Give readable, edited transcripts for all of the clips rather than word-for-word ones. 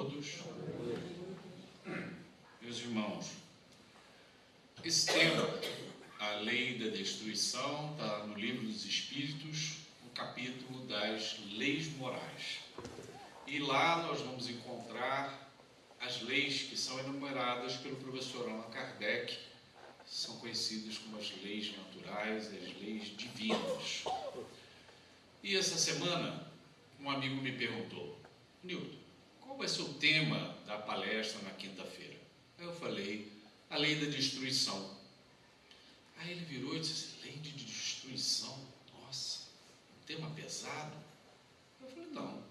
todos. Meus irmãos, esse tema, a lei da destruição, está no Livro dos Espíritos, no capítulo das leis morais. E lá nós vamos encontrar as leis que são enumeradas pelo professor Allan Kardec, que são conhecidas como as leis naturais, as leis divinas. E essa semana, um amigo me perguntou: Nilton, qual vai ser o tema da palestra na quinta-feira? Aí eu falei: a lei da destruição. Aí ele virou e disse: lei de destruição? Nossa, um tema pesado? Eu falei: não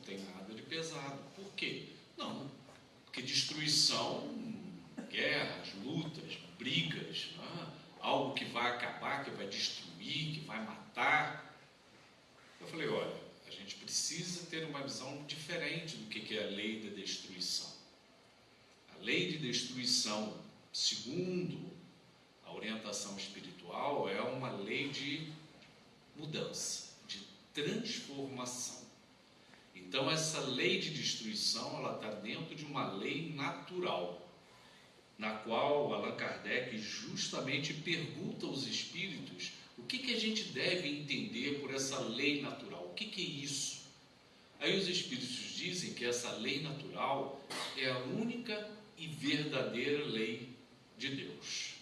tem nada de pesado. Por quê? Não, porque destruição, guerras, lutas, brigas, algo que vai acabar, que vai destruir, que vai matar. Eu falei: olha, a gente precisa ter uma visão diferente do que é a lei da destruição. A lei de destruição, segundo a orientação espiritual, é uma lei de mudança, de transformação. Então, essa lei de destruição, ela está dentro de uma lei natural, na qual Allan Kardec justamente pergunta aos espíritos o que a gente deve entender por essa lei natural. O que é isso? Aí os espíritos dizem que essa lei natural é a única e verdadeira lei de Deus.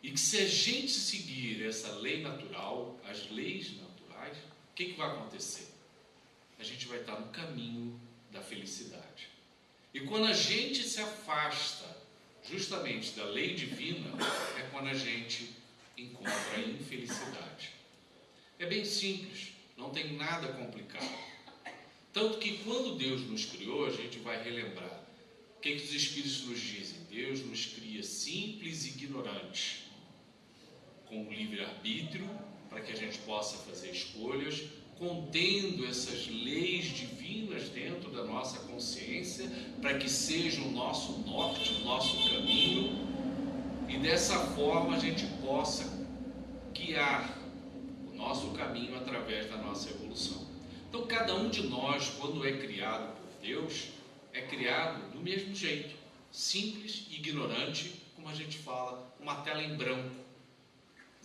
E que se a gente seguir essa lei natural, as leis naturais, o que vai acontecer? A gente vai estar no caminho da felicidade. E quando a gente se afasta justamente da lei divina, é quando a gente encontra a infelicidade. É bem simples, não tem nada complicado. Tanto que quando Deus nos criou, a gente vai relembrar. O que os Espíritos nos dizem? Deus nos cria simples e ignorantes, com livre-arbítrio, para que a gente possa fazer escolhas, contendo essas leis divinas dentro da nossa consciência, para que seja o nosso norte, o nosso caminho, e dessa forma a gente possa guiar o nosso caminho através da nossa evolução. Então, cada um de nós, quando é criado por Deus, é criado do mesmo jeito, simples e ignorante, como a gente fala, uma tela em branco,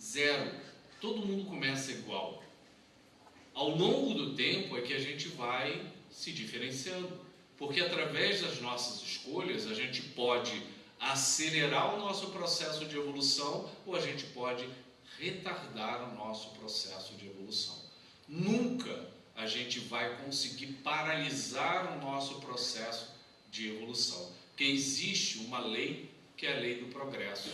zero, todo mundo começa igual. Ao longo do tempo é que a gente vai se diferenciando, porque através das nossas escolhas a gente pode acelerar o nosso processo de evolução ou a gente pode retardar o nosso processo de evolução. Nunca a gente vai conseguir paralisar o nosso processo de evolução, porque existe uma lei que é a lei do progresso.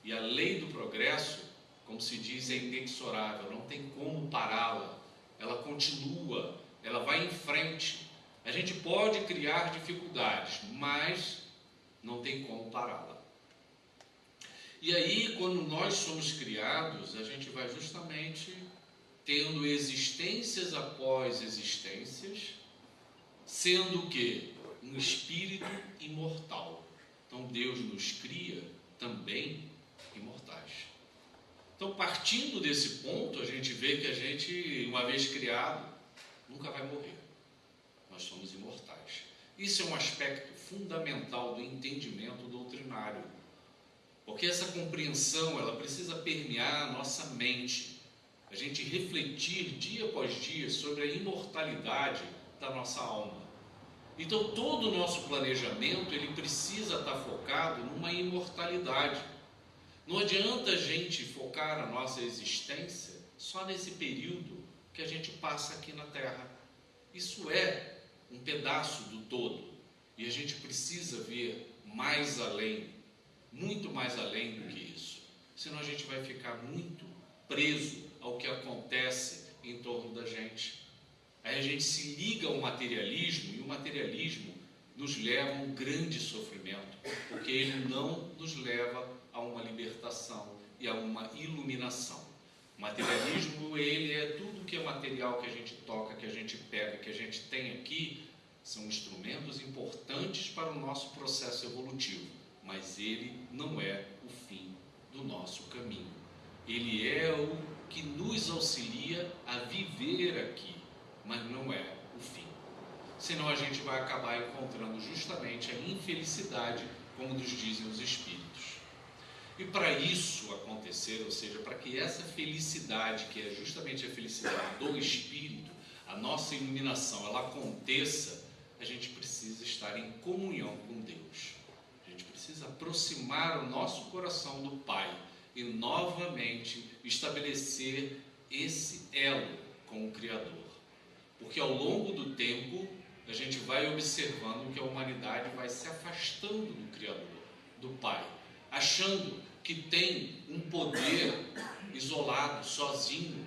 E a lei do progresso, como se diz, é inexorável, não tem como pará-la. Ela continua, ela vai em frente. A gente pode criar dificuldades, mas não tem como pará-la. E aí, quando nós somos criados, a gente vai justamente tendo existências após existências, sendo o quê? Um espírito imortal. Então Deus nos cria também imortais. Então, partindo desse ponto, a gente vê que a gente, uma vez criado, nunca vai morrer. Nós somos imortais. Isso é um aspecto fundamental do entendimento doutrinário, porque essa compreensão, ela precisa permear a nossa mente, a gente refletir dia após dia sobre a imortalidade da nossa alma. Então, todo o nosso planejamento, ele precisa estar focado numa imortalidade. Não adianta a gente focar a nossa existência só nesse período que a gente passa aqui na Terra. Isso é um pedaço do todo. E a gente precisa ver mais além, muito mais além do que isso. Senão a gente vai ficar muito preso ao que acontece em torno da gente. Aí a gente se liga ao materialismo, e o materialismo nos leva a um grande sofrimento, porque ele não nos leva a uma libertação e a uma iluminação. O materialismo, ele é tudo que é material que a gente toca, que a gente pega, que a gente tem aqui, são instrumentos importantes para o nosso processo evolutivo, mas ele não é o fim do nosso caminho. Ele é o que nos auxilia a viver aqui, mas não é o fim. senão a gente vai acabar encontrando justamente a infelicidade, como nos dizem os Espíritos. E para isso acontecer, ou seja, para que essa felicidade, que é justamente a felicidade do Espírito, a nossa iluminação, ela aconteça, a gente precisa estar em comunhão com Deus. A gente precisa aproximar o nosso coração do Pai e novamente estabelecer esse elo com o Criador. Porque ao longo do tempo, a gente vai observando que a humanidade vai se afastando do Criador, do Pai, achando que tem um poder isolado, sozinho,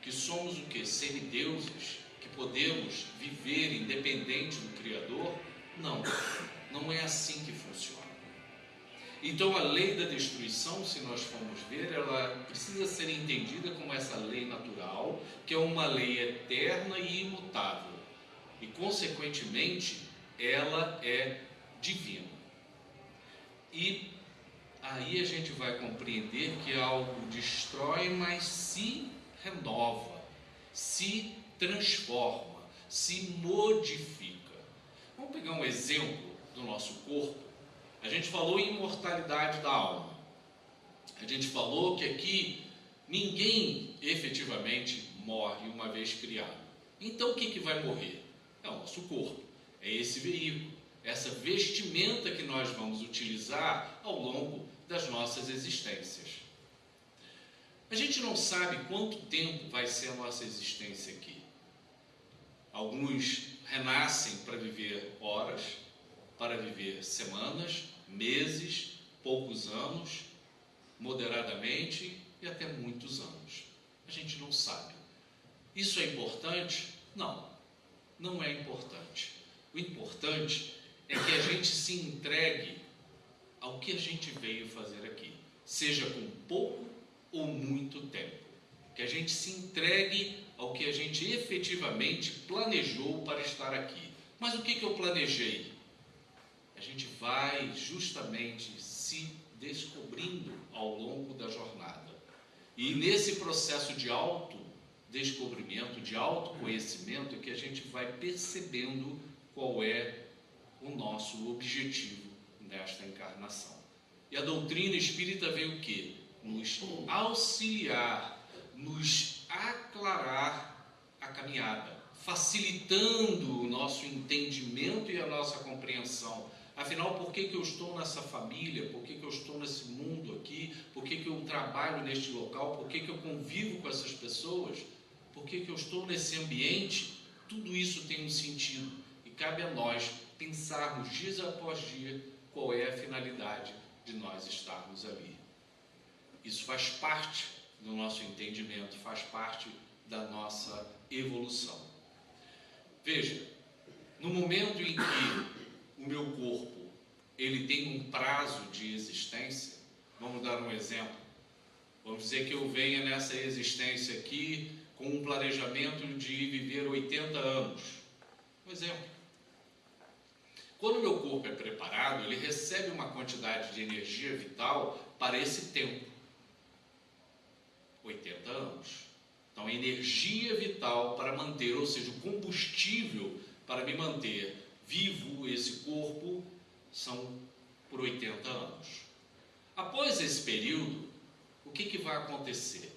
que somos o quê? Semideuses, que podemos viver independente do Criador. Não é assim que funciona. Então a lei da destruição, se nós formos ver, ela precisa ser entendida como essa lei natural, que é uma lei eterna e imutável, e consequentemente ela é divina. E aí a gente vai compreender que algo destrói, mas se renova, se transforma, se modifica. Vamos pegar um exemplo do nosso corpo. A gente falou em imortalidade da alma. A gente falou que aqui ninguém efetivamente morre uma vez criado. Então o que vai morrer? É o nosso corpo, é esse veículo, essa vestimenta que nós vamos utilizar ao longo das nossas existências. A gente não sabe quanto tempo vai ser a nossa existência aqui. Alguns renascem para viver horas, para viver semanas, meses, poucos anos, moderadamente e até muitos anos. A gente não sabe. Isso é importante? Não é importante. O importante é que a gente se entregue ao que a gente veio fazer aqui, seja com pouco ou muito tempo. Que a gente se entregue ao que a gente efetivamente planejou para estar aqui. Mas o que eu planejei? A gente vai justamente se descobrindo ao longo da jornada. E nesse processo de autodescobrimento, de autoconhecimento, é que a gente vai percebendo qual é o nosso objetivo nesta encarnação. E a doutrina espírita veio o quê? Nos auxiliar, nos aclarar a caminhada, facilitando o nosso entendimento e a nossa compreensão. Afinal, por que eu estou nessa família? Por que eu estou nesse mundo aqui? Por que eu trabalho neste local? Por que eu convivo com essas pessoas? Por que eu estou nesse ambiente? Tudo isso tem um sentido e cabe a nós pensarmos dia após dia qual é a finalidade de nós estarmos ali. Isso faz parte do nosso entendimento, faz parte da nossa evolução. Veja, no momento em que o meu corpo ele tem um prazo de existência, vamos dar um exemplo. Vamos dizer que eu venha nessa existência aqui com um planejamento de viver 80 anos. Um exemplo. Quando o meu corpo é preparado, ele recebe uma quantidade de energia vital para esse tempo. 80 anos. Então, a energia vital para manter, ou seja, o combustível para me manter vivo, esse corpo, são por 80 anos. Após esse período, o que vai acontecer?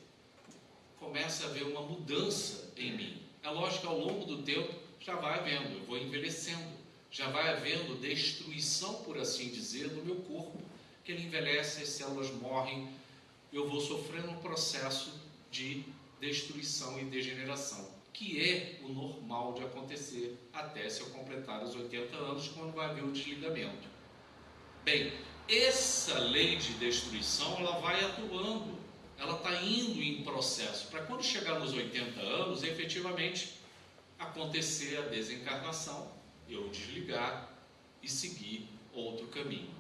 Começa a haver uma mudança em mim. É lógico que ao longo do tempo já vai havendo, eu vou envelhecendo, já vai havendo destruição, por assim dizer, do meu corpo, que ele envelhece, as células morrem, eu vou sofrendo um processo de destruição e degeneração, que é o normal de acontecer até se eu completar os 80 anos, quando vai haver o desligamento. Bem, essa lei de destruição, ela vai atuando, ela está indo em processo, para quando chegar nos 80 anos, efetivamente, acontecer a desencarnação, eu desligar e seguir outro caminho.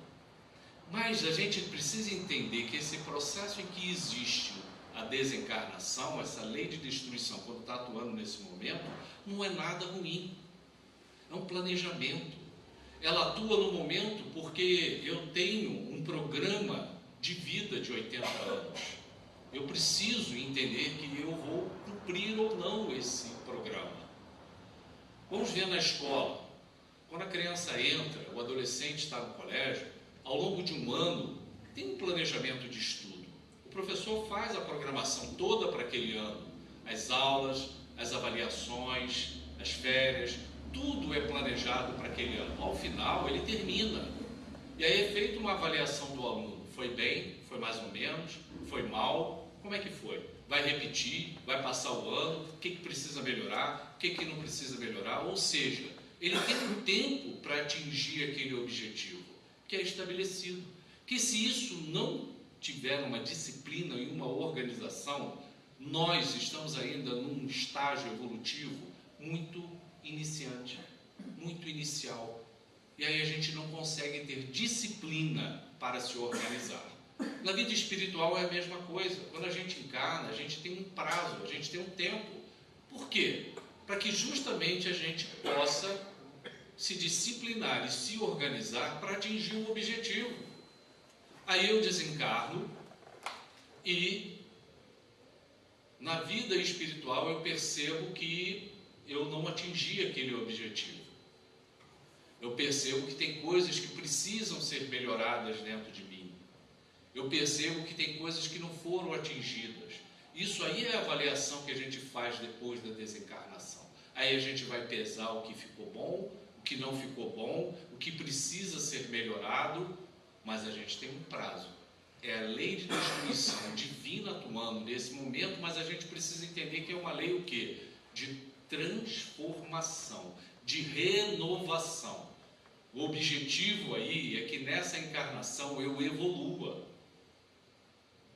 Mas a gente precisa entender que esse processo em que existe a desencarnação, essa lei de destruição, quando está atuando nesse momento, não é nada ruim. É um planejamento. Ela atua no momento porque eu tenho um programa de vida de 80 anos. Eu preciso entender que eu vou cumprir ou não esse programa. Vamos ver na escola. Quando a criança entra, o adolescente está no colégio, ao longo de um ano, tem um planejamento de estudo. O professor faz a programação toda para aquele ano. As aulas, as avaliações, as férias, tudo é planejado para aquele ano. Ao final, ele termina. E aí é feita uma avaliação do aluno. Foi bem? Foi mais ou menos? Foi mal? Como é que foi? Vai repetir? Vai passar o ano? O que precisa melhorar? O que não precisa melhorar? Ou seja, ele tem um tempo para atingir aquele objetivo que é estabelecido. Que se isso não tiver uma disciplina e uma organização, nós estamos ainda num estágio evolutivo muito iniciante, muito inicial. E aí a gente não consegue ter disciplina para se organizar. Na vida espiritual é a mesma coisa. Quando a gente encarna, a gente tem um prazo, a gente tem um tempo. Por quê? Para que justamente a gente possa se disciplinar e se organizar para atingir o objetivo. Aí eu desencarno e na vida espiritual eu percebo que eu não atingi aquele objetivo. Eu percebo que tem coisas que precisam ser melhoradas dentro de mim. Eu percebo que tem coisas que não foram atingidas. Isso aí é a avaliação que a gente faz depois da desencarnação. Aí a gente vai pesar o que ficou bom, o que não ficou bom, o que precisa ser melhorado, mas a gente tem um prazo. É a lei de destruição divina atuando nesse momento, mas a gente precisa entender que é uma lei o quê? De transformação, de renovação. O objetivo aí é que nessa encarnação eu evolua.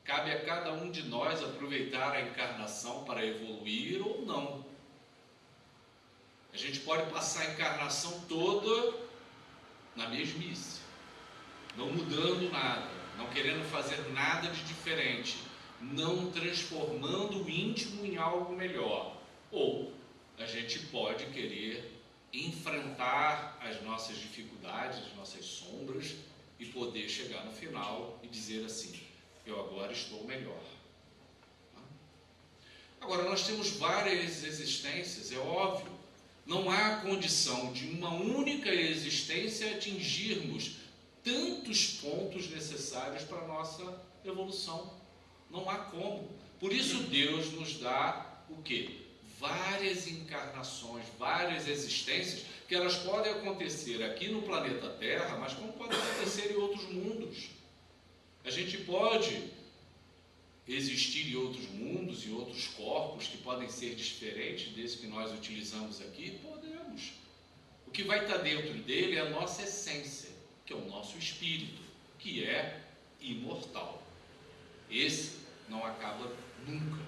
Cabe a cada um de nós aproveitar a encarnação para evoluir ou não. A gente pode passar a encarnação toda na mesmice, não mudando nada, não querendo fazer nada de diferente, não transformando o íntimo em algo melhor. Ou a gente pode querer enfrentar as nossas dificuldades, as nossas sombras e poder chegar no final e dizer assim: eu agora estou melhor. Agora, nós temos várias existências, é óbvio. Não há condição de uma única existência atingirmos tantos pontos necessários para a nossa evolução. Não há como. Por isso Deus nos dá o quê? Várias encarnações, várias existências, que elas podem acontecer aqui no planeta Terra, mas como podem acontecer em outros mundos. A gente pode existir em outros mundos, em outros corpos que podem ser diferentes desse que nós utilizamos aqui? Podemos. O que vai estar dentro dele é a nossa essência, que é o nosso espírito, que é imortal. Esse não acaba nunca.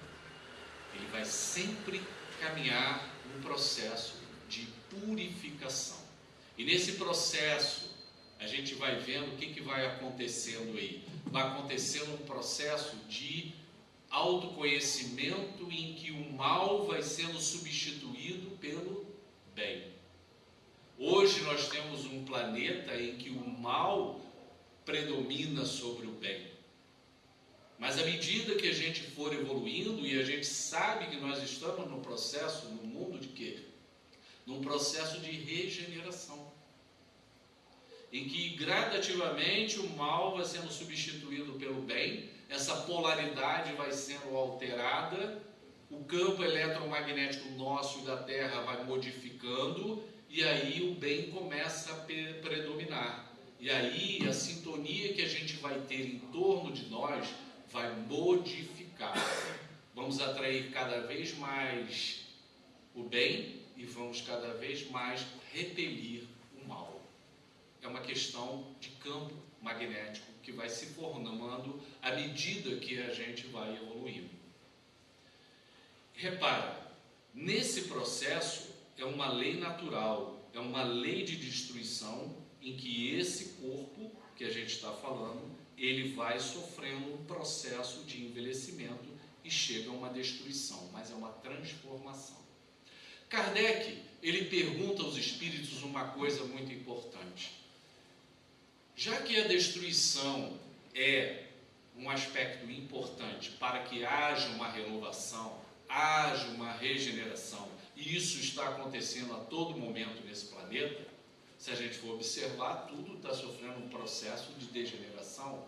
Ele vai sempre caminhar num processo de purificação. E nesse processo, a gente vai vendo o que vai acontecendo aí. Vai acontecendo um processo de autoconhecimento em que o mal vai sendo substituído pelo bem. Hoje nós temos um planeta em que o mal predomina sobre o bem. Mas à medida que a gente for evoluindo, e a gente sabe que nós estamos num processo, no mundo de quê? Num processo de regeneração, em que gradativamente o mal vai sendo substituído pelo bem, essa polaridade vai sendo alterada, o campo eletromagnético nosso e da Terra vai modificando, e aí o bem começa a predominar. E aí a sintonia que a gente vai ter em torno de nós vai modificar. Vamos atrair cada vez mais o bem e vamos cada vez mais repelir o mal. É uma questão de campo magnético que vai se formando à medida que a gente vai evoluindo. Repara, nesse processo é uma lei natural, é uma lei de destruição em que esse corpo que a gente está falando, ele vai sofrendo um processo de envelhecimento e chega a uma destruição, mas é uma transformação. Kardec, ele pergunta aos espíritos uma coisa muito importante. Já que a destruição é um aspecto importante para que haja uma renovação, haja uma regeneração, e isso está acontecendo a todo momento nesse planeta, se a gente for observar, tudo está sofrendo um processo de degeneração,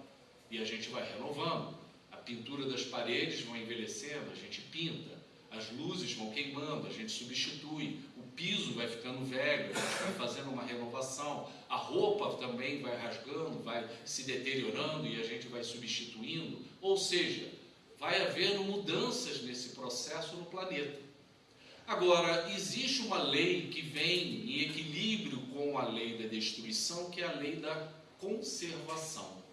e a gente vai renovando. A pintura das paredes vai envelhecendo, a gente pinta, as luzes vão queimando, a gente substitui, o piso vai ficando velho, a gente vai fazendo uma renovação, a roupa também vai rasgando, vai se deteriorando e a gente vai substituindo, ou seja, vai havendo mudanças nesse processo no planeta. Agora, existe uma lei que vem em equilíbrio com a lei da destruição, que é a lei da conservação.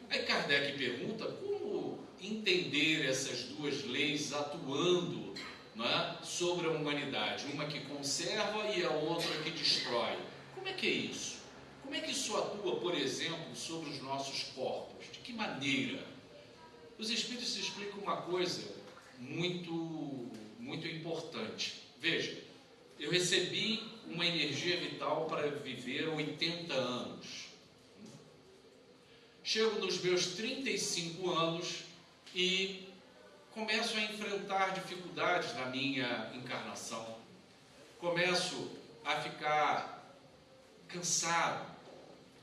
Aí Kardec pergunta como entender essas duas leis atuando, não é, sobre a humanidade, uma que conserva e a outra que destrói. Como é que é isso? Como é que isso atua, por exemplo, sobre os nossos corpos? De que maneira? Os Espíritos explicam uma coisa muito importante. Veja, eu recebi uma energia vital para viver 80 anos. Chego nos meus 35 anos e começo a enfrentar dificuldades na minha encarnação. Começo a ficar cansado,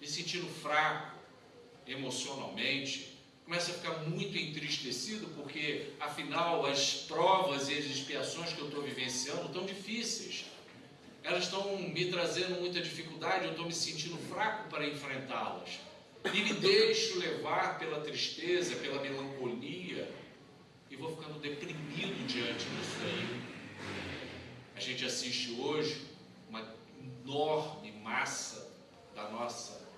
me sentindo fraco emocionalmente. Começo a ficar muito entristecido porque, afinal, as provas e as expiações que eu estou vivenciando estão difíceis. Elas estão me trazendo muita dificuldade, eu estou me sentindo fraco para enfrentá-las. E me deixo levar pela tristeza, pela melancolia, e vou ficando deprimido diante disso aí. A gente assiste hoje uma enorme massa da nossa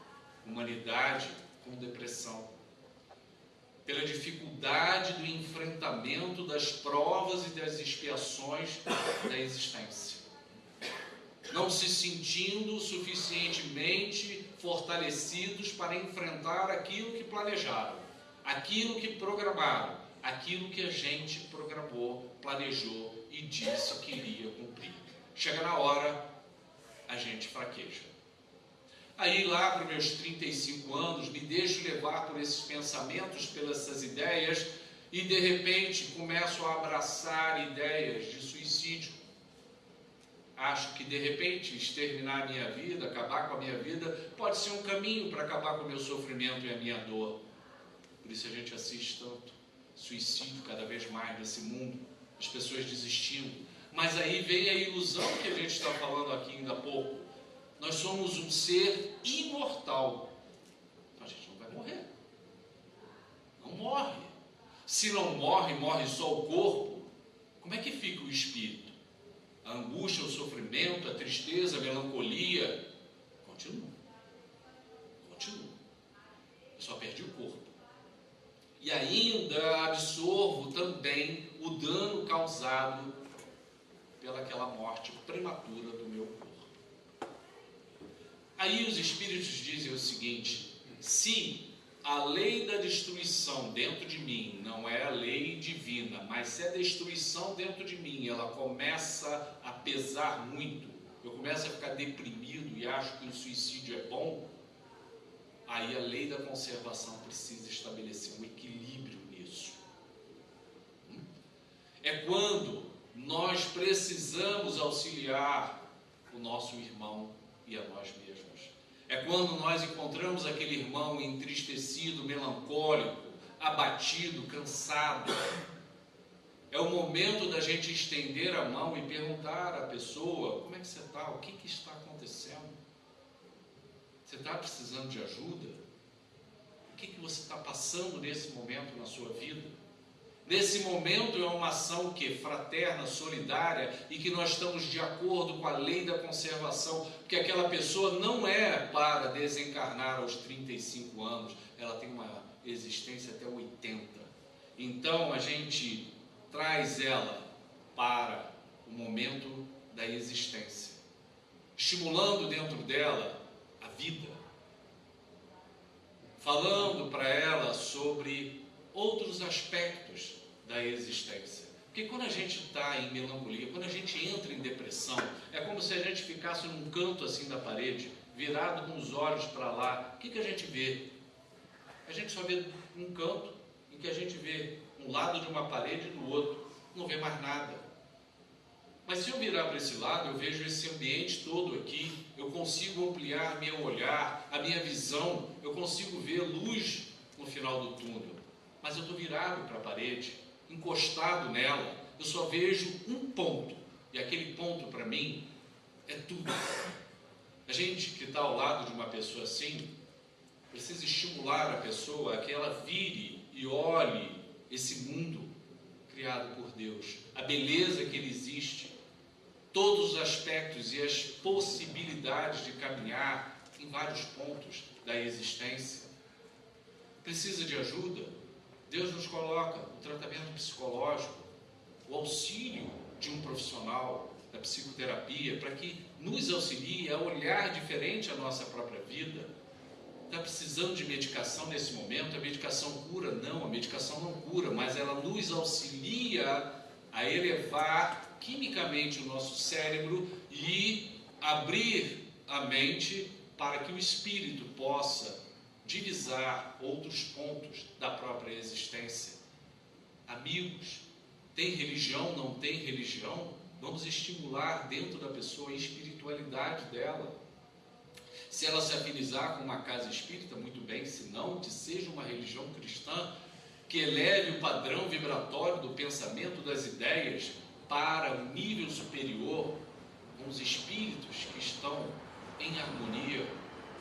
humanidade com depressão, pela dificuldade do enfrentamento das provas e das expiações da existência, não se sentindo suficientemente fortalecidos para enfrentar aquilo que planejaram, aquilo que programaram, aquilo que a gente programou, planejou e disse que iria cumprir. Chega na hora, a gente fraqueja. Aí lá para os meus 35 anos, me deixo levar por esses pensamentos, pelas essas ideias, e de repente começo a abraçar ideias de suicídio. Acho que de repente exterminar a minha vida, acabar com a minha vida, pode ser um caminho para acabar com o meu sofrimento e a minha dor. Por isso a gente assiste tanto suicídio cada vez mais nesse mundo, as pessoas desistindo. Mas aí vem a ilusão que a gente está falando aqui ainda há pouco. Nós somos um ser imortal. Então a gente não vai morrer. Não morre. Se não morre, morre só o corpo, como é que fica o espírito? A angústia, o sofrimento, a tristeza, a melancolia, continua. Eu só perdi o corpo. E ainda absorvo também o dano causado pelaquela morte prematura do meu corpo. Aí os Espíritos dizem o seguinte: se a lei da destruição dentro de mim não é a lei divina, mas se a destruição dentro de mim ela começa a pesar muito, eu começo a ficar deprimido e acho que o suicídio é bom, aí a lei da conservação precisa estabelecer um equilíbrio nisso. É quando nós precisamos auxiliar o nosso irmão e a nós mesmos. É quando nós encontramos aquele irmão entristecido, melancólico, abatido, cansado. É o momento da gente estender a mão e perguntar à pessoa: como é que você está? O que está acontecendo? Você está precisando de ajuda? O que você está passando nesse momento na sua vida? Nesse momento é uma ação que fraterna, solidária, e que nós estamos de acordo com a lei da conservação, porque aquela pessoa não é para desencarnar aos 35 anos, ela tem uma existência até 80. Então a gente traz ela para o momento da existência, estimulando dentro dela a vida, falando para ela sobre outros aspectos da existência. Porque quando a gente está em melancolia, quando a gente entra em depressão, é como se a gente ficasse num canto assim da parede, virado com os olhos para lá. O que a gente vê? A gente só vê um canto em que a gente vê um um lado de uma parede e do outro, não vê mais nada. Mas se eu virar para esse lado, eu vejo esse ambiente todo aqui, eu consigo ampliar meu olhar, a minha visão, eu consigo ver luz no final do túnel. Mas eu estou virado para a parede, encostado nela, eu só vejo um ponto, e aquele ponto para mim é tudo. A gente que está ao lado de uma pessoa assim, precisa estimular a pessoa a que ela vire e olhe esse mundo criado por Deus, a beleza que ele existe, todos os aspectos e as possibilidades de caminhar em vários pontos da existência. Precisa de ajuda? Deus nos coloca o tratamento psicológico, o auxílio de um profissional da psicoterapia, para que nos auxilie a olhar diferente a nossa própria vida. Está precisando de medicação nesse momento? A medicação cura? Não, a medicação não cura, mas ela nos auxilia a elevar quimicamente o nosso cérebro e abrir a mente para que o espírito possa divisar outros pontos da própria existência. Amigos, tem religião, não tem religião? Vamos estimular dentro da pessoa a espiritualidade dela. Se ela se afinizar com uma casa espírita, muito bem, se não, que seja uma religião cristã, que eleve o padrão vibratório do pensamento, das ideias, para um nível superior, com os espíritos que estão em harmonia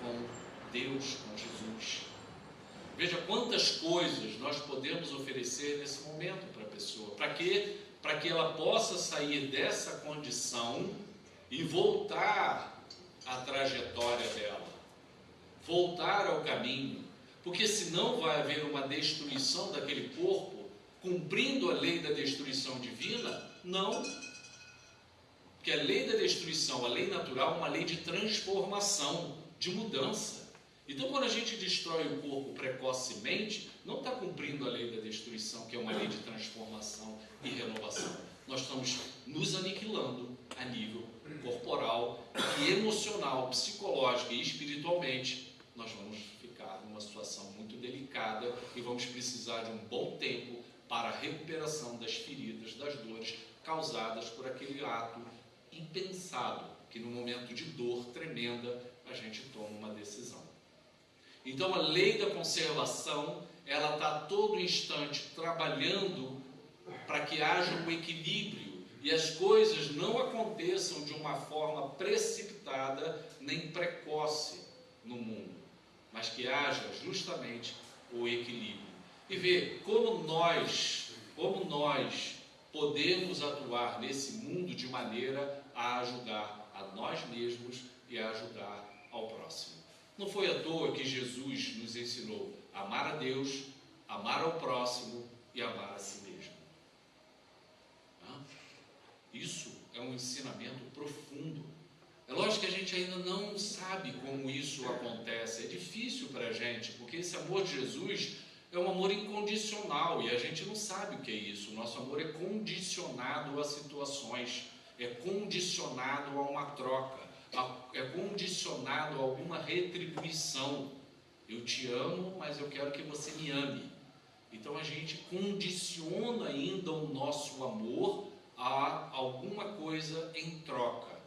com Deus, com Jesus. Veja quantas coisas nós podemos oferecer nesse momento para a pessoa. Para quê? Para que ela possa sair dessa condição e voltar à trajetória dela, voltar ao caminho, porque senão vai haver uma destruição daquele corpo, cumprindo a lei da destruição divina? Não, porque a lei da destruição, a lei natural, é uma lei de transformação, de mudança. Então, quando a gente destrói o corpo precocemente, não está cumprindo a lei da destruição, que é uma lei de transformação e renovação. Nós estamos nos aniquilando a nível corporal e emocional, psicológica e espiritualmente. Nós vamos ficar numa situação muito delicada e vamos precisar de um bom tempo para a recuperação das feridas, das dores causadas por aquele ato impensado, que no momento de dor tremenda a gente toma uma decisão. Então a lei da conservação, ela está todo instante trabalhando para que haja um equilíbrio e as coisas não aconteçam de uma forma precipitada nem precoce no mundo, mas que haja justamente o equilíbrio. E ver como nós podemos atuar nesse mundo de maneira a ajudar a nós mesmos e a ajudar ao próximo. Não foi à toa que Jesus nos ensinou a amar a Deus, amar ao próximo e amar a si mesmo. Isso é um ensinamento profundo. É lógico que a gente ainda não sabe como isso acontece. É difícil para a gente, porque esse amor de Jesus é um amor incondicional e a gente não sabe o que é isso. O nosso amor é condicionado a situações, é condicionado a uma troca, é condicionado a alguma retribuição. Eu te amo, mas eu quero que você me ame. Então a gente condiciona ainda o nosso amor a alguma coisa em troca.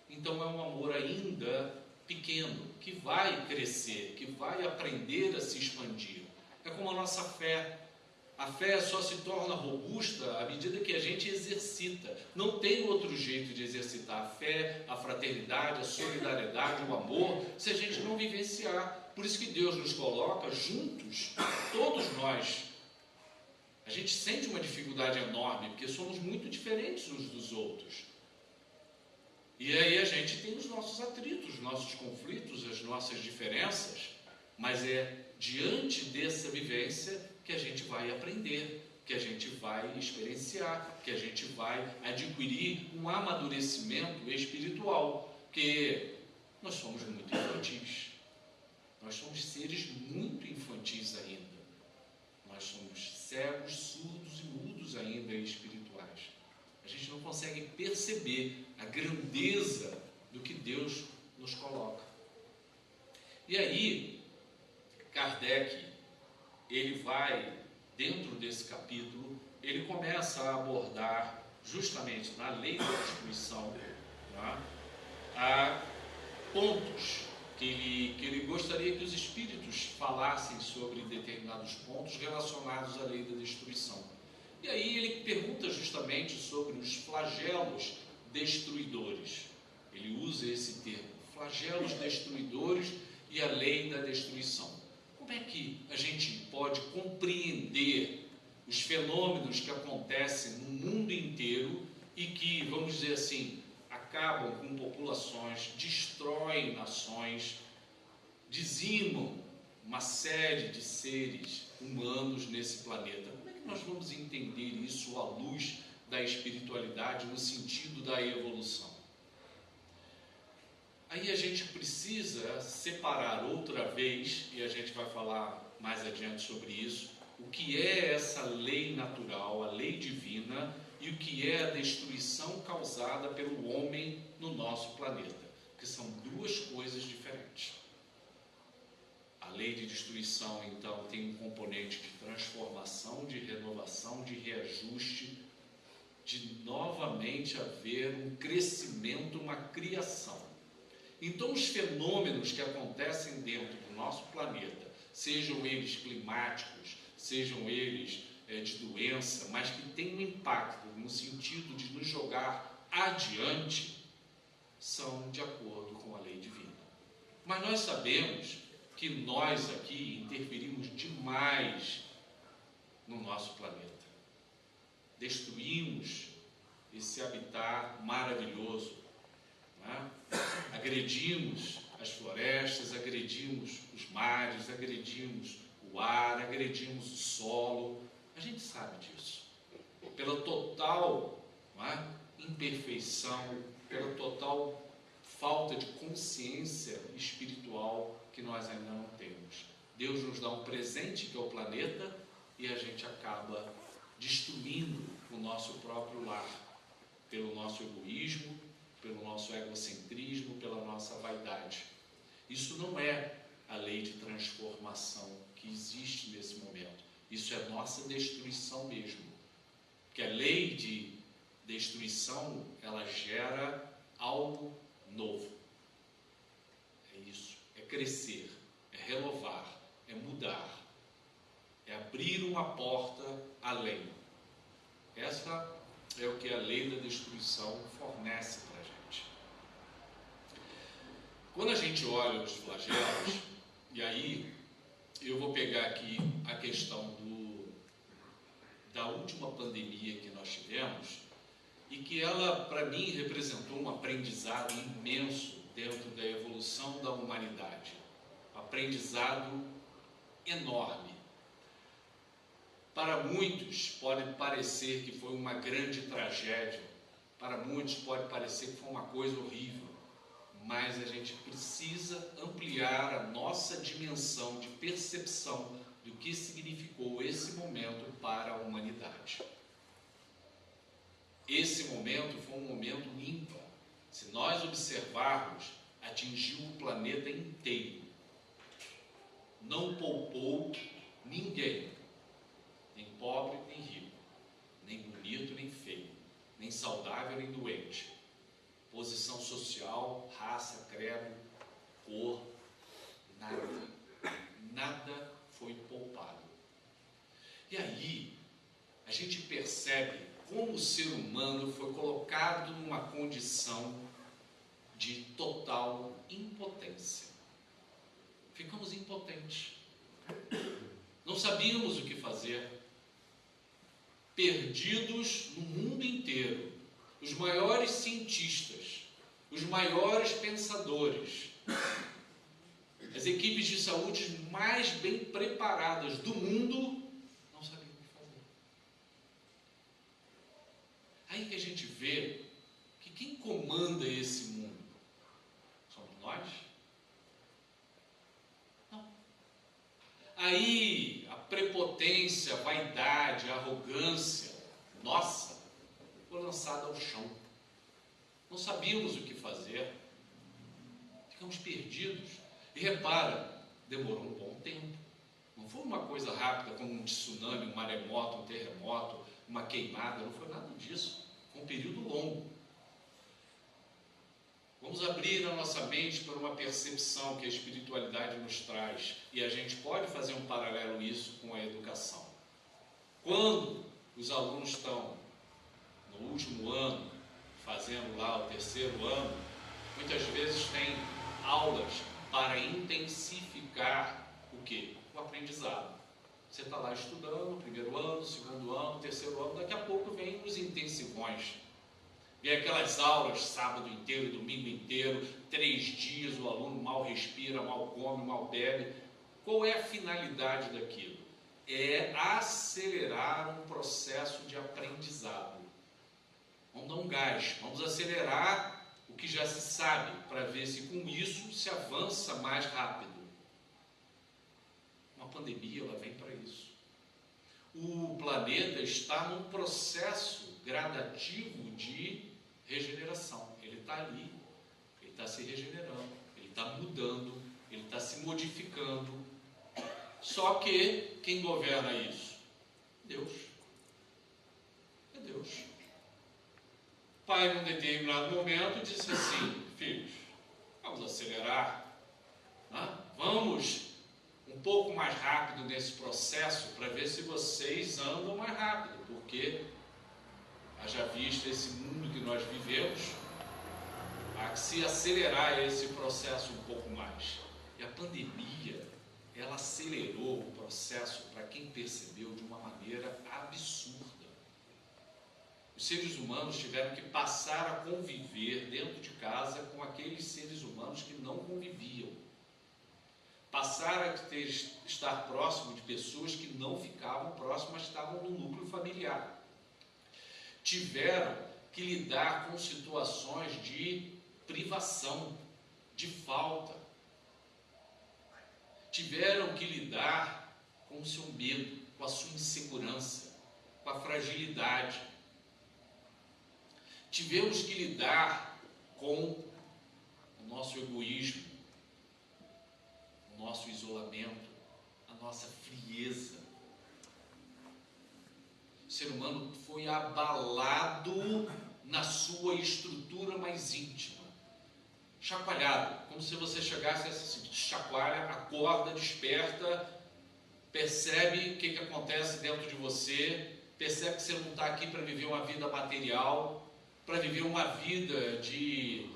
Então é um amor ainda pequeno, que vai crescer, que vai aprender a se expandir. É como a nossa fé. A fé só se torna robusta à medida que a gente exercita. Não tem outro jeito de exercitar a fé, a fraternidade, a solidariedade, o amor, se a gente não vivenciar. Por isso que Deus nos coloca juntos, todos nós. A gente sente uma dificuldade enorme, porque somos muito diferentes uns dos outros. E aí a gente tem os nossos atritos, os nossos conflitos, as nossas diferenças, mas é diante dessa vivência que a gente vai aprender, que a gente vai experienciar, que a gente vai adquirir um amadurecimento espiritual, porque nós somos muito infantis, nós somos seres muito infantis ainda, nós somos cegos, surdos e mudos ainda espirituais. A gente não consegue perceber a grandeza do que Deus nos coloca. E aí, Kardec, ele vai dentro desse capítulo, ele começa a abordar justamente na lei da destruição, tá? Há pontos que ele gostaria que os espíritos falassem sobre determinados pontos relacionados à lei da destruição. E aí ele pergunta justamente sobre os flagelos destruidores. Ele usa esse termo, flagelos destruidores e a lei da destruição. Como é que a gente pode compreender os fenômenos que acontecem no mundo inteiro e que, vamos dizer assim, acabam com populações, destroem nações, dizimam uma série de seres humanos nesse planeta? Como é que nós vamos entender isso à luz da espiritualidade, no sentido da evolução? Aí a gente precisa separar outra vez, e a gente vai falar mais adiante sobre isso, o que é essa lei natural, a lei divina, e o que é a destruição causada pelo homem no nosso planeta, que são duas coisas diferentes. A lei de destruição, então, tem um componente de transformação, de renovação, de reajuste, de novamente haver um crescimento, uma criação. Então, os fenômenos que acontecem dentro do nosso planeta, sejam eles climáticos, sejam eles de doença, mas que têm um impacto no sentido de nos jogar adiante, são de acordo com a lei divina. Mas nós sabemos que nós aqui interferimos demais no nosso planeta. Destruímos esse habitat maravilhoso, né? Agredimos as florestas, agredimos os mares, agredimos o ar, agredimos o solo. A gente sabe disso. Pela total, não é, imperfeição, pela total falta de consciência espiritual que nós ainda não temos. Deus nos dá um presente que é o planeta e a gente acaba destruindo o nosso próprio lar, pelo nosso egoísmo, pelo nosso egocentrismo, pela nossa vaidade. Isso não é a lei de transformação que existe nesse momento. Isso é nossa destruição mesmo. Porque a lei de destruição, ela gera algo novo. É isso. É crescer, é renovar, é mudar, é abrir uma porta além. Essa é o que a lei da destruição fornece para a gente. Quando a gente olha os flagelos, e aí eu vou pegar aqui a questão da última pandemia que nós tivemos, e que ela, para mim, representou um aprendizado imenso dentro da evolução da humanidade. Um aprendizado enorme. Para muitos pode parecer que foi uma grande tragédia, para muitos pode parecer que foi uma coisa horrível, mas a gente precisa ampliar a nossa dimensão de percepção do que significou esse momento para a humanidade. Esse momento foi um momento ímpar. Se nós observarmos, atingiu o planeta inteiro. Não poupou ninguém, nem pobre nem rico, nem bonito nem feio, nem saudável nem doente, posição social, raça, credo, cor, nada foi poupado. E aí a gente percebe como o ser humano foi colocado numa condição de total impotência. Ficamos impotentes. Não sabíamos o que fazer. Perdidos no mundo inteiro. Os maiores cientistas, os maiores pensadores, as equipes de saúde mais bem preparadas do mundo, não sabiam o que fazer. Aí que a gente vê que quem comanda esse mundo somos nós? Não. Aí a prepotência, a vaidade, a arrogância nossa foi lançada ao chão. Não sabíamos o que fazer. Ficamos perdidos. E repara, demorou um bom tempo. Não foi uma coisa rápida como um tsunami, um maremoto, um terremoto, uma queimada, não foi nada disso. Foi um período longo. Vamos abrir a nossa mente para uma percepção que a espiritualidade nos traz, e a gente pode fazer um paralelo isso com a educação. Quando os alunos estão no último ano, fazendo lá o terceiro ano, muitas vezes tem aulas para intensificar o quê? O aprendizado. Você está lá estudando, primeiro ano, segundo ano, terceiro ano, daqui a pouco vem os intensivões. Vem aquelas aulas sábado inteiro, domingo inteiro, 3 dias, o aluno mal respira, mal come, mal bebe. Qual é a finalidade daquilo? É acelerar um processo de aprendizado. Vamos dar um gás, vamos acelerar o que já se sabe, para ver se com isso se avança mais rápido. Uma pandemia, ela vem para isso. O planeta está num processo gradativo de regeneração. Ele está ali, ele está se regenerando, ele está mudando, ele está se modificando. Só que quem governa isso? Deus. É Deus. O pai, num determinado momento, disse assim: filhos, vamos acelerar, né? Vamos um pouco mais rápido nesse processo para ver se vocês andam mais rápido, porque haja visto esse mundo que nós vivemos, há que se acelerar esse processo um pouco mais. E a pandemia, ela acelerou o processo, para quem percebeu, de uma maneira absurda. Os seres humanos tiveram que passar a conviver dentro de casa com aqueles seres humanos que não conviviam. Passaram a estar próximo de pessoas que não ficavam próximas, mas estavam no núcleo familiar. Tiveram que lidar com situações de privação, de falta. Tiveram que lidar com o seu medo, com a sua insegurança, com a fragilidade. Tivemos que lidar com o nosso egoísmo, o nosso isolamento, a nossa frieza. O ser humano foi abalado na sua estrutura mais íntima, chacoalhado, como se você chegasse assim, chacoalha, acorda, desperta, percebe o que acontece dentro de você, percebe que você não está aqui para viver uma vida material, para viver uma vida de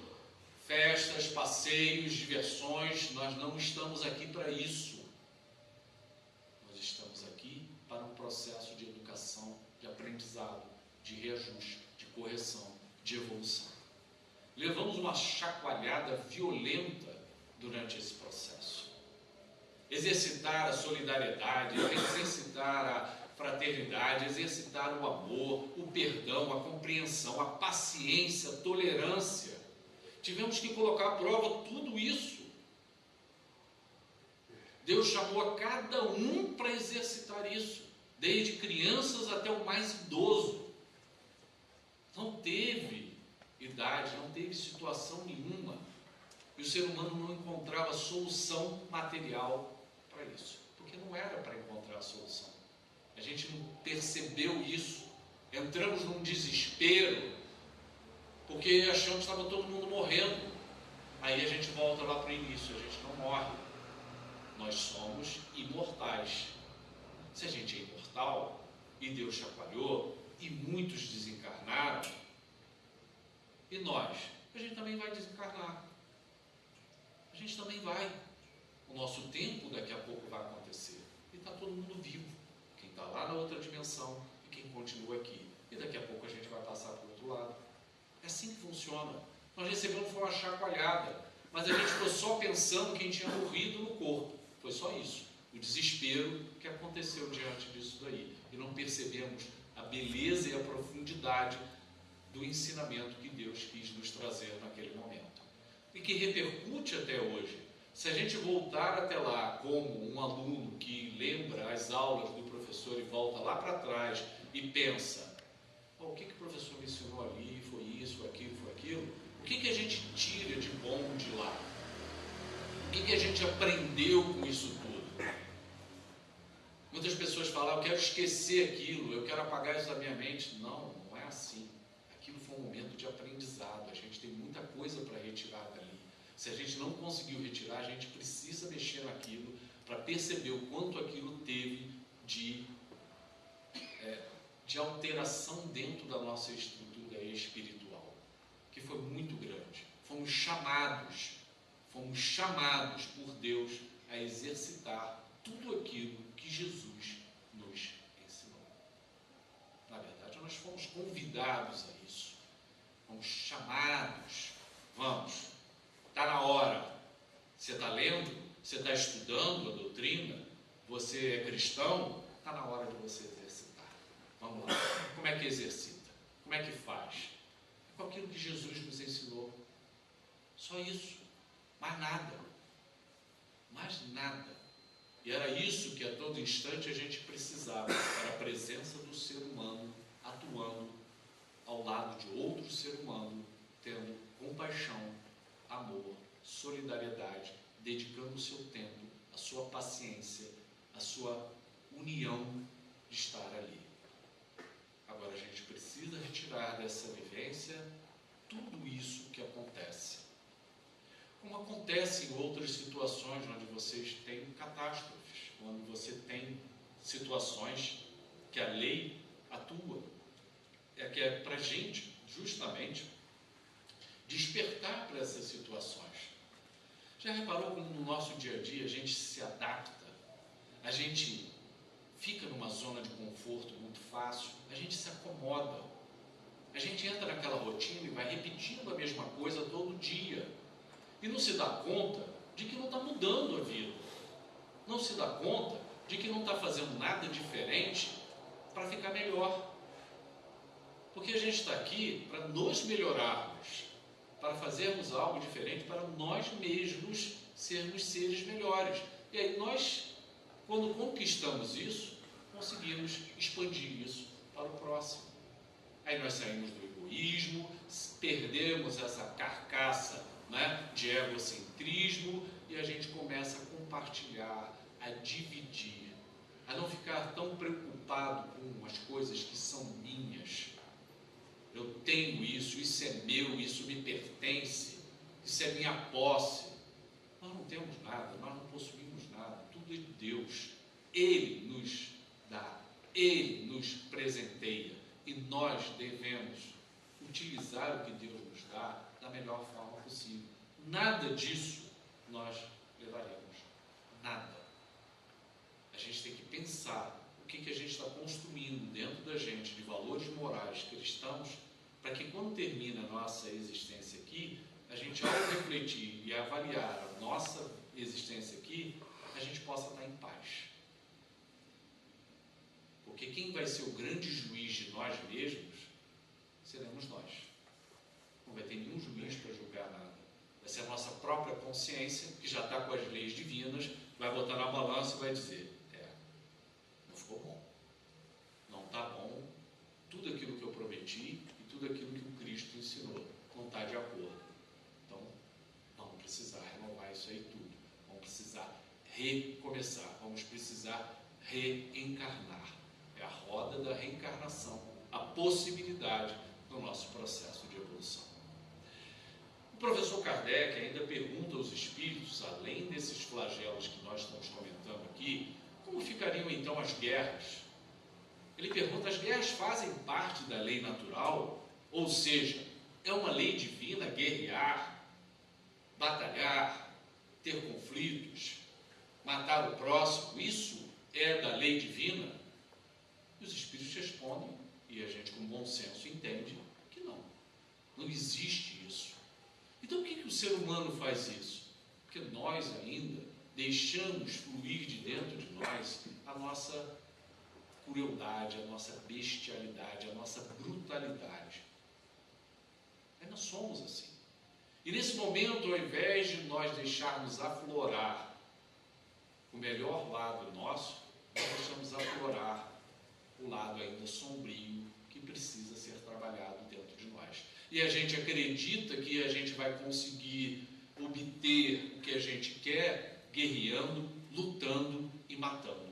festas, passeios, diversões. Nós não estamos aqui para isso. Nós estamos aqui para um processo de educação, de aprendizado, de reajuste, de correção, de evolução. Levamos uma chacoalhada violenta durante esse processo. Exercitar a solidariedade, exercitar a fraternidade, exercitar o amor, o perdão, a compreensão, a paciência, a tolerância. Tivemos que colocar à prova tudo isso. Deus chamou a cada um para exercitar isso, desde crianças até o mais idoso. Não teve idade, não teve situação nenhuma, e o ser humano não encontrava solução material para isso, porque não era para encontrar a solução. A gente não percebeu isso, entramos num desespero, porque achamos que estava todo mundo morrendo. Aí a gente volta lá para o início: a gente não morre, nós somos imortais. Se a gente é imortal, e Deus chacoalhou, e muitos desencarnaram, e nós? A gente também vai desencarnar. A gente também vai. O nosso tempo daqui a pouco vai acontecer. E está todo mundo vivo. Quem está lá na outra dimensão e quem continua aqui. E daqui a pouco a gente vai passar para o outro lado. É assim que funciona. Nós recebemos uma chacoalhada, mas a gente ficou só pensando quem tinha morrido no corpo. Foi só isso. O desespero que aconteceu diante disso daí. E não percebemos a beleza e a profundidade do ensinamento que Deus quis nos trazer naquele momento. E que repercute até hoje. Se a gente voltar até lá como um aluno que lembra as aulas do professor e volta lá para trás e pensa: o que o professor me ensinou ali, foi isso, foi aquilo, o que a gente tira de bom de lá? O que a gente aprendeu com isso tudo? eu quero esquecer aquilo, eu quero apagar isso da minha mente. Não, não é assim. Aquilo foi um momento de aprendizado, a gente tem muita coisa para retirar dali. Se a gente não conseguiu retirar, a gente precisa mexer naquilo para perceber o quanto aquilo teve de alteração dentro da nossa estrutura espiritual, que foi muito grande. Fomos chamados por Deus a exercitar tudo aquilo que Jesus nos ensinou. Na verdade, nós fomos convidados a isso, fomos chamados. Vamos, está na hora. Você está lendo, você está estudando a doutrina, você é cristão, está na hora de você exercitar. Vamos lá. Como é que exercita? Como é que faz? É com aquilo que Jesus nos ensinou. Só isso. Mais nada. Mais nada. E era isso que a todo instante a gente precisava. Era a presença do ser humano atuando ao lado de outro ser humano, tendo compaixão, amor, solidariedade, dedicando o seu tempo, a sua paciência, a sua união de estar ali. Agora a gente precisa retirar dessa vivência tudo isso que acontece. Como acontece em outras situações onde vocês têm catástrofes, quando você tem situações que a lei atua, que é para a gente, justamente, despertar para essas situações. Já reparou como no nosso dia a dia a gente se adapta, a gente fica numa zona de conforto muito fácil, a gente se acomoda, a gente entra naquela rotina e vai repetindo a mesma coisa todo dia e não se dá conta de que não está mudando a vida, não se dá conta de que não está fazendo nada diferente para ficar melhor, porque a gente está aqui para nos melhorarmos, para fazermos algo diferente, para nós mesmos sermos seres melhores. E aí nós, quando conquistamos isso, conseguimos expandir isso para o próximo. Aí nós saímos do egoísmo, perdemos essa carcaça, né, de egocentrismo e a gente começa a compartilhar, a dividir, a não ficar tão preocupado com as coisas que são minhas. Eu tenho isso é meu, isso me pertence, isso é minha posse. Nós não temos nada, nós não possuímos nada, tudo é de Deus. Ele nos dá, Ele nos presenteia e nós devemos utilizar o que Deus nos dá da melhor forma possível. Nada disso nós levaremos, nada. A gente tem que pensar o que a gente está construindo dentro da gente de valores morais cristãos, para que quando termina a nossa existência aqui, a gente, ao refletir e avaliar a nossa existência aqui, a gente possa estar em paz. Porque quem vai ser o grande juiz de nós mesmos seremos nós. Não vai ter nenhum juiz para julgar nada. Vai ser a nossa própria consciência, que já está com as leis divinas, vai botar na balança e vai dizer: não ficou bom, não está bom, tudo aquilo que eu prometi e tudo aquilo que o Cristo ensinou não está de acordo. Então, vamos precisar renovar isso aí tudo, vamos precisar recomeçar, vamos precisar reencarnar. É a roda da reencarnação, a possibilidade do nosso processo de evolução. O professor Kardec ainda pergunta aos espíritos, além desses flagelos que nós estamos comentando aqui, como ficariam então as guerras? Ele pergunta: as guerras fazem parte da lei natural? Ou seja, é uma lei divina guerrear, batalhar, ter conflitos, matar o próximo? Isso é da lei divina? E os espíritos respondem, e a gente com bom senso entende, que não. Não existe isso. Então, por que o ser humano faz isso? Porque nós ainda deixamos fluir de dentro de nós a nossa crueldade, a nossa bestialidade, a nossa brutalidade. Nós somos assim. E nesse momento, ao invés de nós deixarmos aflorar o melhor lado nosso, nós deixamos aflorar o lado ainda sombrio que precisa ser trabalhado dentro de nós. E a gente acredita que a gente vai conseguir obter o que a gente quer guerreando, lutando e matando.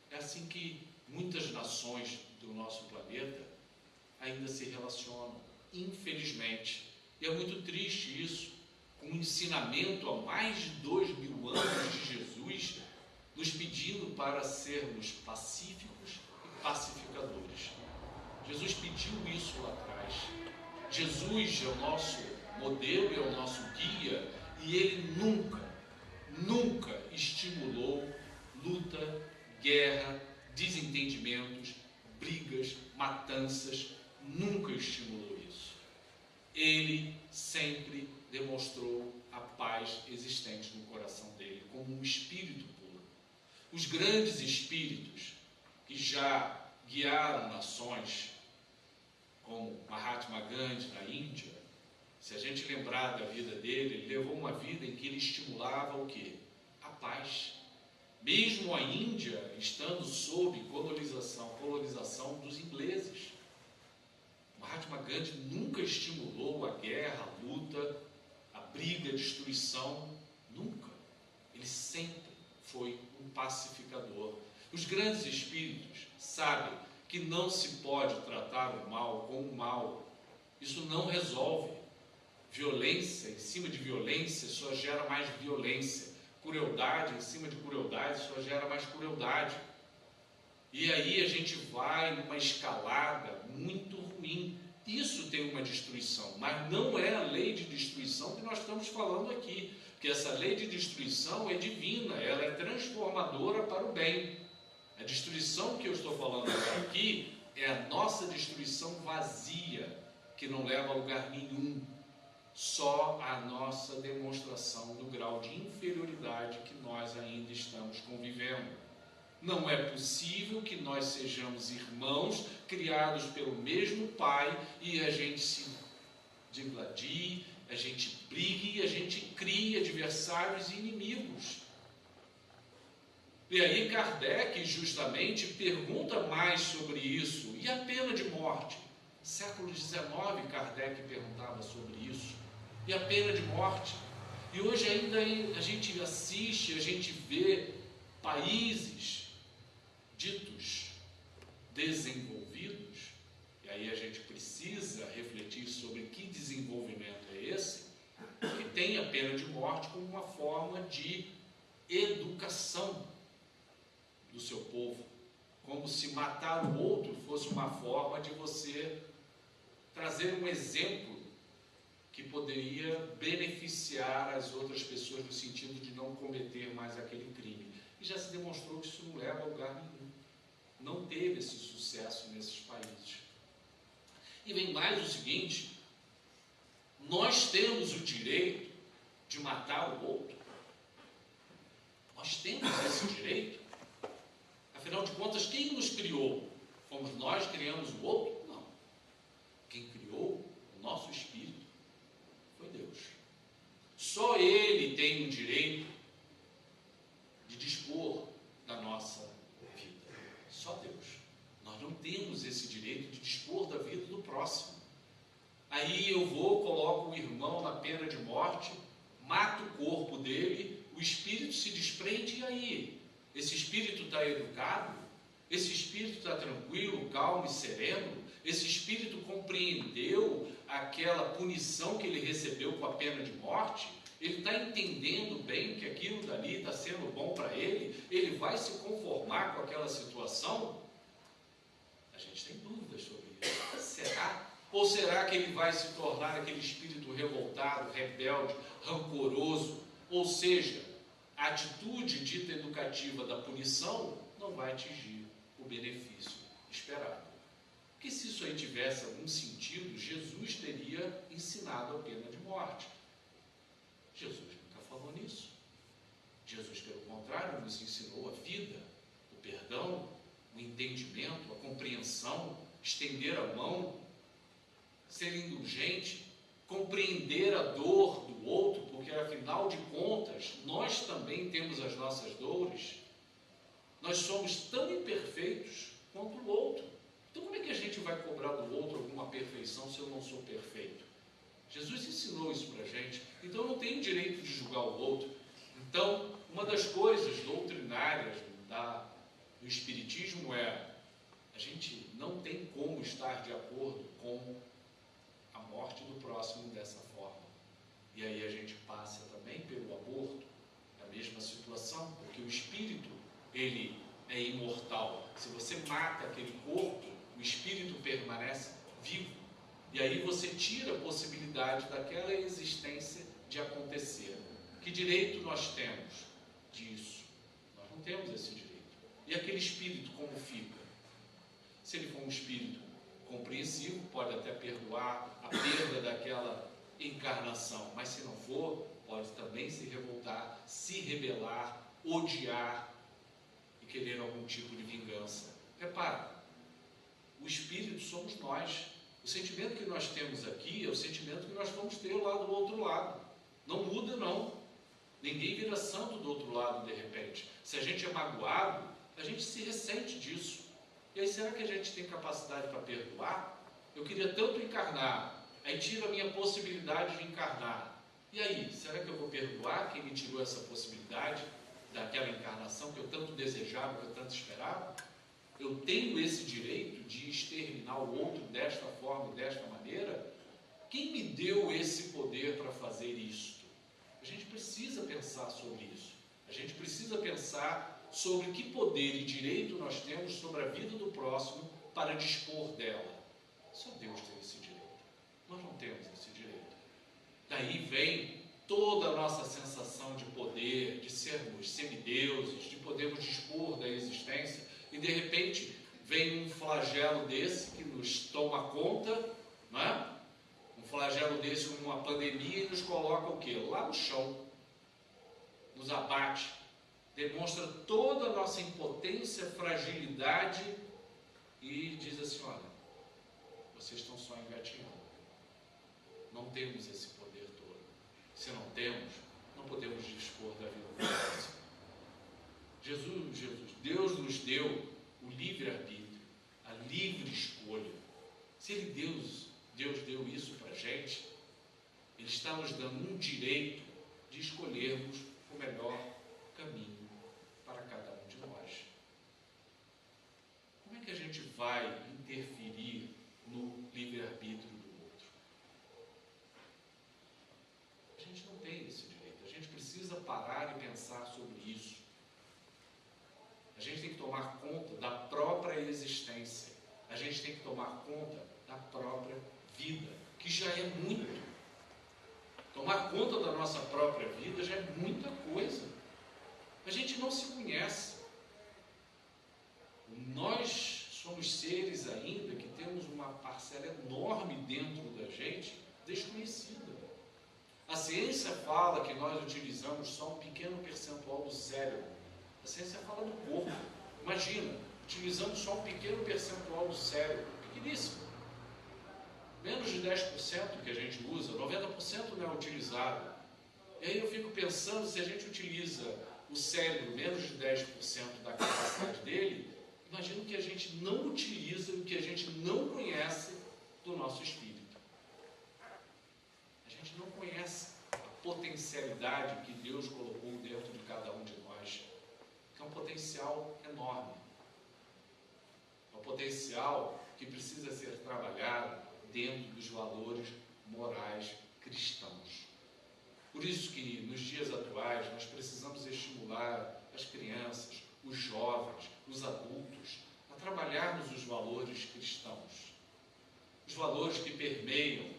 É assim que muitas nações do nosso planeta ainda se relacionam, infelizmente. E é muito triste isso, com um ensinamento há mais de 2000 anos de Jesus, nos pedindo para sermos pacíficos e pacificadores. Jesus pediu isso lá atrás. Jesus é o nosso modelo, é o nosso guia, e ele nunca estimulou luta, guerra, desentendimentos, brigas, matanças, nunca estimulou isso. Ele sempre demonstrou a paz existente no coração dele, como um espírito puro. Os grandes espíritos que já guiaram nações, como Mahatma Gandhi na Índia, se a gente lembrar da vida dele, ele levou uma vida em que ele estimulava o quê? A paz. Mesmo a Índia estando sob colonização dos ingleses. Mahatma Gandhi nunca estimulou a guerra, a luta, a briga, a destruição. Nunca. Ele sempre foi um pacificador. Os grandes espíritos sabem que não se pode tratar o mal com o mal. Isso não resolve. Violência em cima de violência só gera mais violência. Crueldade em cima de crueldade só gera mais crueldade. E aí a gente vai numa escalada muito ruim. Isso tem uma destruição, mas não é a lei de destruição que nós estamos falando aqui. Porque essa lei de destruição é divina, ela é transformadora para o bem. A destruição que eu estou falando aqui é a nossa destruição vazia, que não leva a lugar nenhum. Só a nossa demonstração do grau de inferioridade que nós ainda estamos convivendo. Não é possível que nós sejamos irmãos, criados pelo mesmo Pai, e a gente se digladie, a gente brigue, a gente crie adversários e inimigos. E aí Kardec justamente pergunta mais sobre isso. E a pena de morte? No século XIX Kardec perguntava sobre isso. E a pena de morte? E hoje ainda a gente assiste, a gente vê países ditos desenvolvidos, e aí a gente precisa refletir sobre que desenvolvimento é esse, que tem a pena de morte como uma forma de educação do seu povo, como se matar o outro fosse uma forma de você trazer um exemplo que poderia beneficiar as outras pessoas no sentido de não cometer mais aquele crime. E já se demonstrou que isso não leva a lugar nenhum. Não teve esse sucesso nesses países. E vem mais o seguinte: nós temos o direito de matar o outro. Nós temos esse direito. Afinal de contas, quem nos criou? Fomos nós que criamos o outro? Não. Quem criou o nosso espírito foi Deus. Só Ele tem o direito de dispor da nossa vida. Só Deus. Nós não temos esse direito de dispor da vida do próximo. Aí eu vou, coloco o irmão na pena de morte, mato o corpo dele, o espírito se desprende, e aí? Esse espírito está educado? Esse espírito está tranquilo, calmo e sereno? Esse espírito compreendeu aquela punição que ele recebeu com a pena de morte? Ele está entendendo bem que aquilo dali está sendo bom para ele? Ele vai se conformar com aquela situação? A gente tem dúvidas sobre isso. Será? Ou será que ele vai se tornar aquele espírito revoltado, rebelde, rancoroso? Ou seja, a atitude dita educativa da punição não vai atingir o benefício esperado. Porque se isso aí tivesse algum sentido, Jesus teria ensinado a pena de morte. Jesus nunca falou nisso. Jesus, pelo contrário, nos ensinou a vida, o perdão, o entendimento, a compreensão, estender a mão, ser indulgente, compreender a dor do outro, porque afinal de contas, nós também temos as nossas dores. Nós somos tão imperfeitos quanto o outro. Então como é que a gente vai cobrar do outro alguma perfeição se eu não sou perfeito? Jesus ensinou isso para a gente. Então eu não tenho direito de julgar o outro. Então, uma das coisas doutrinárias do Espiritismo é A gente não tem como estar de acordo com a morte do próximo dessa forma. E aí a gente passa também pelo aborto, a mesma situação, porque o espírito, ele é imortal. Se você mata aquele corpo, o espírito permanece vivo. E aí você tira a possibilidade daquela existência de acontecer. Que direito nós temos disso? Nós não temos esse direito. E aquele espírito como fica? Se ele for um espírito compreensivo, pode até perdoar a perda daquela encarnação, mas se não for, pode também se revoltar, se rebelar, odiar e querer algum tipo de vingança. Repara, o espírito somos nós. O sentimento que nós temos aqui é o sentimento que nós vamos ter lá do outro lado. Não muda, não. Ninguém vira santo do outro lado de repente. Se a gente é magoado, a gente se ressente disso. E aí, será que a gente tem capacidade para perdoar? Eu queria tanto encarnar, aí tira a minha possibilidade de encarnar. E aí, será que eu vou perdoar quem me tirou essa possibilidade daquela encarnação que eu tanto desejava, que eu tanto esperava? Eu tenho esse direito de exterminar o outro desta forma e desta maneira? Quem me deu esse poder para fazer isto? A gente precisa pensar sobre isso. A gente precisa pensar sobre que poder e direito nós temos sobre a vida do próximo para dispor dela. Só Deus tem esse direito. Nós não temos esse direito. Daí vem toda a nossa sensação de poder, de sermos semideuses, de podermos dispor da existência, e de repente vem um flagelo desse que nos toma conta, não é? Um flagelo desse, uma pandemia, e nos coloca o quê? Lá no chão, nos abate, demonstra toda a nossa impotência, fragilidade e diz assim: olha, vocês estão só engatinhando. Não temos esse poder todo. Se não temos, não podemos dispor da vida do próximo. Deus nos deu o livre-arbítrio, a livre escolha. Se Deus deu isso para a gente, Ele está nos dando um direito de escolhermos o melhor caminho para cada um de nós. Como é que a gente vai interferir no livre-arbítrio do outro? A gente não tem esse direito. A gente precisa parar e pensar sobre isso. A gente tem que tomar conta da própria existência. A gente tem que tomar conta da própria vida, que já é muito. Tomar conta da nossa própria vida já é muita coisa. A gente não se conhece. Nós somos seres ainda que temos uma parcela enorme dentro da gente desconhecida. A ciência fala que nós utilizamos só um pequeno percentual do cérebro. A ciência fala do corpo. Imagina, utilizamos só um pequeno percentual do cérebro, pequeníssimo. Menos de 10% que a gente usa, 90% não é utilizado. E aí eu fico pensando, se a gente utiliza o cérebro menos de 10% da capacidade dele, imagina o que a gente não utiliza, o que a gente não conhece do nosso espírito. A gente não conhece a potencialidade que Deus colocou dentro de cada um de nós, que é um potencial enorme. É um potencial que precisa ser trabalhado dentro dos valores morais cristãos. Por isso que nos dias atuais nós precisamos estimular as crianças, os jovens, os adultos a trabalharmos os valores cristãos. Os valores que permeiam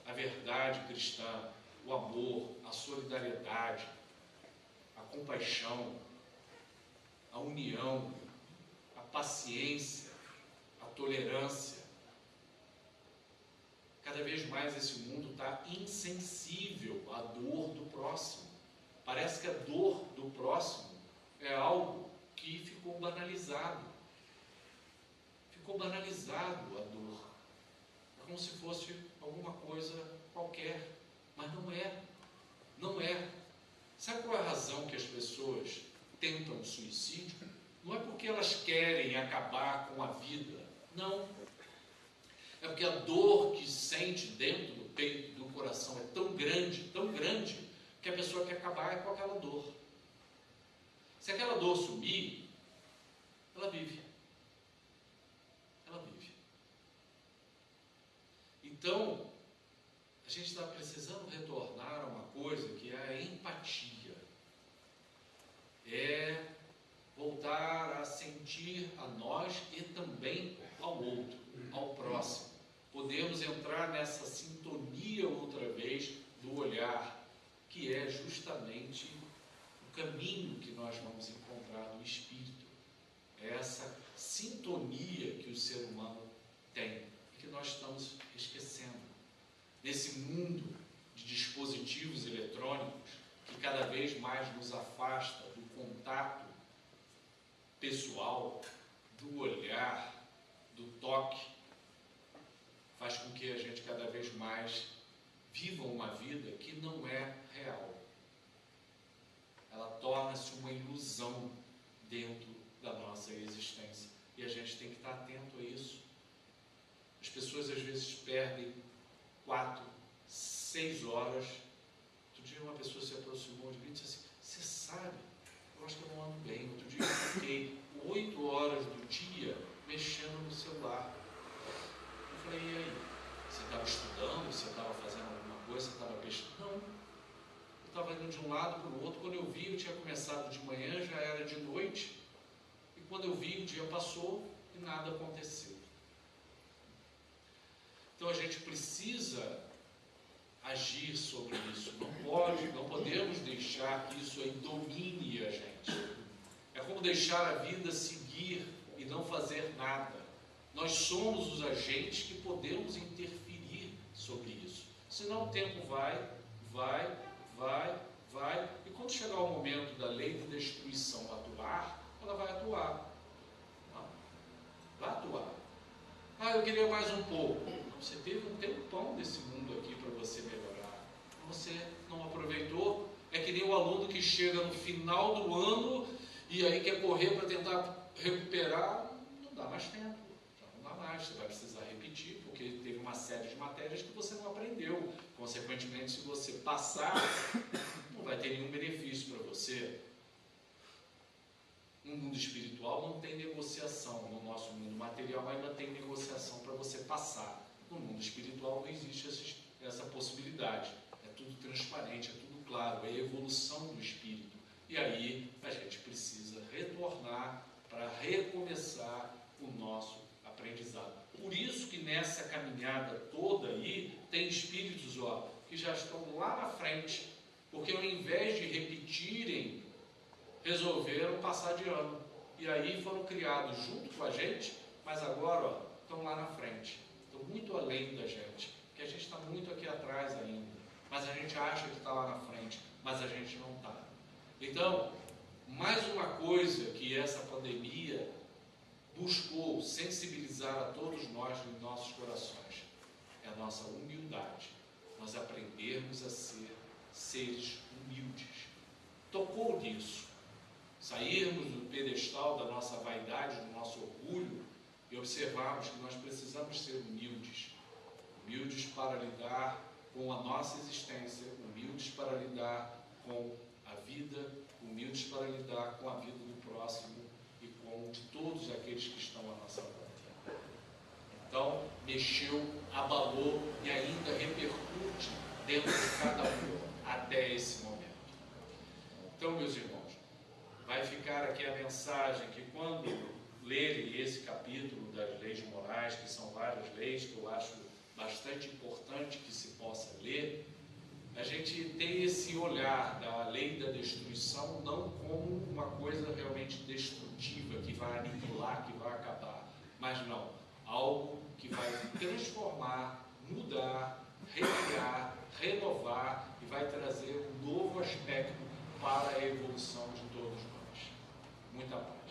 a verdade cristã, o amor, a solidariedade, a compaixão, a união, a paciência, a tolerância. Cada vez mais esse mundo está insensível à dor do próximo. Parece que a dor do próximo é algo que ficou banalizado. Ficou banalizado a dor. É como se fosse alguma coisa qualquer. Mas não é. Não é. Sabe qual é a razão que as pessoas tentam suicídio? Não é porque elas querem acabar com a vida. Não. É porque a dor que sente dentro do peito, do coração, é tão grande, que a pessoa quer acabar com aquela dor. Se aquela dor sumir, ela vive. Então, a gente está precisando retornar a uma coisa que é a empatia. É voltar a sentir a nós e também ao outro, ao próximo. Podemos entrar nessa sintonia outra vez do olhar, que é justamente o caminho que nós vamos encontrar no Espírito. É essa sintonia que o ser humano tem e que nós estamos esquecendo. Nesse mundo de dispositivos eletrônicos que cada vez mais nos afasta do contato pessoal, do olhar, do toque, faz com que a gente cada vez mais viva uma vida que não é real. Ela torna-se uma ilusão dentro da nossa existência. E a gente tem que estar atento a isso. As pessoas às vezes perdem 4, 6 horas. Outro dia uma pessoa se aproximou de mim e disse assim: você sabe, eu acho que eu não ando bem. Outro dia eu fiquei 8 horas do dia mexendo no celular. Eu falei: e aí? Você estava estudando? Você estava fazendo alguma coisa? Você estava pesquisando? Não. Eu estava indo de um lado para o outro. Quando eu vi, eu tinha começado de manhã, já era de noite. E quando eu vi, o dia passou e nada aconteceu. Então a gente precisa agir sobre isso. Não podemos deixar que isso aí domine a gente. É como deixar a vida seguir e não fazer nada. Nós somos os agentes que podemos interferir sobre isso. Senão o tempo vai, e quando chegar o momento da lei de destruição atuar, ela vai atuar. Vai atuar. Eu queria mais um pouco. Você teve um tempão desse mundo aqui para você melhorar. Você não aproveitou. É que nem o aluno que chega no final do ano e aí quer correr para tentar recuperar. Não dá mais tempo. Já não dá mais. Você vai precisar repetir, porque teve uma série de matérias que você não aprendeu. Consequentemente, se você passar, não vai ter nenhum benefício para você. No mundo espiritual não tem negociação. No nosso mundo material ainda tem negociação para você passar. No mundo espiritual não existe essa possibilidade. É tudo transparente, é tudo claro, é a evolução do espírito. E aí a gente precisa retornar para recomeçar o nosso aprendizado. Por isso que nessa caminhada toda aí, tem espíritos que já estão lá na frente, porque ao invés de repetirem, resolveram passar de ano. E aí foram criados junto com a gente, mas agora estão lá na frente. Estão muito além da gente, porque a gente está muito aqui atrás ainda. Mas a gente acha que está lá na frente, mas a gente não está. Então, mais uma coisa que essa pandemia buscou sensibilizar a todos nós em nossos corações é a nossa humildade. Nós aprendermos a ser seres humildes. Tocou nisso. Sairmos do pedestal da nossa vaidade, do nosso orgulho e observarmos que nós precisamos ser humildes. Humildes para lidar com a nossa existência, humildes para lidar com a vida, humildes para lidar com a vida do próximo e com de todos aqueles que estão à nossa volta. Então, mexeu, abalou e ainda repercute dentro de cada um até esse momento. Então, meus irmãos, vai ficar aqui a mensagem que quando lerem esse capítulo das leis morais, que são várias leis que eu acho bastante importante que se possa ler, a gente tem esse olhar da lei da destruição não como uma coisa realmente destrutiva, que vai aniquilar, que vai acabar, mas não, algo que vai transformar, mudar, recriar, renovar e vai trazer um novo aspecto para a evolução de todos nós. Muita paz.